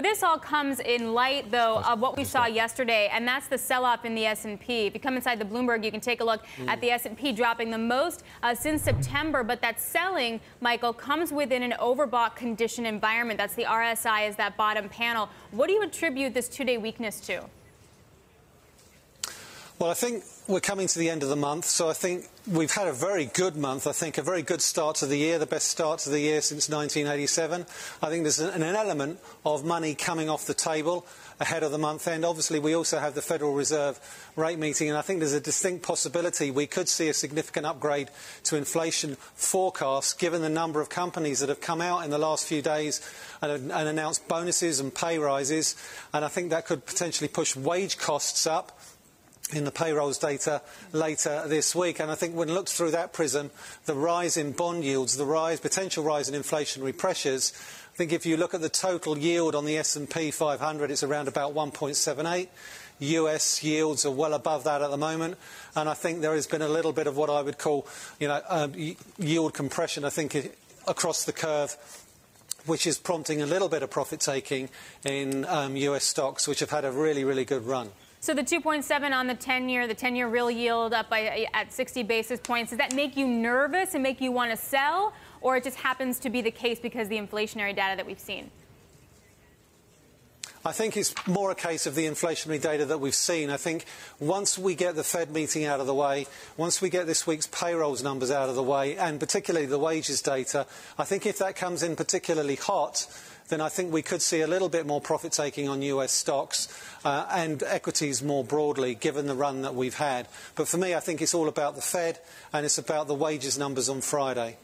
This all comes in light, though, of what we saw yesterday, and that's the sell-off in the S&P. If you come inside the Bloomberg, you can take a look at the S&P dropping the most since September. But that selling, Michael, comes within an overbought condition environment. That's the RSI, is that bottom panel. What do you attribute this two-day weakness to? Well, I think we're coming to the end of the month, so I think we've had a very good month. I think a very good start to the year, the best start to the year since 1987. I think there's an element of money coming off the table ahead of the month end. Obviously, we also have the Federal Reserve rate meeting, and I think there's a distinct possibility we could see a significant upgrade to inflation forecasts, given the number of companies that have come out in the last few days and announced bonuses and pay rises, and I think that could potentially push wage costs up in the payrolls data later this week. And I think when looked through that prism, the rise in bond yields, the potential rise in inflationary pressures, I think if you look at the total yield on the S&P 500, it's around about 1.78. US yields are well above that at the moment, and I think there has been a little bit of what I would call, yield compression, I think, across the curve, which is prompting a little bit of profit taking in US stocks, which have had a really, really good run. So the 2.7 on the 10-year real yield up at 60 basis points, does that make you nervous and make you want to sell, or it just happens to be the case because of the inflationary data that we've seen? I think it's more a case of the inflationary data that we've seen. I think once we get the Fed meeting out of the way, once we get this week's payrolls numbers out of the way, and particularly the wages data, I think if that comes in particularly hot, then I think we could see a little bit more profit taking on US stocks and equities more broadly, given the run that we've had. But for me, I think it's all about the Fed, and it's about the wages numbers on Friday.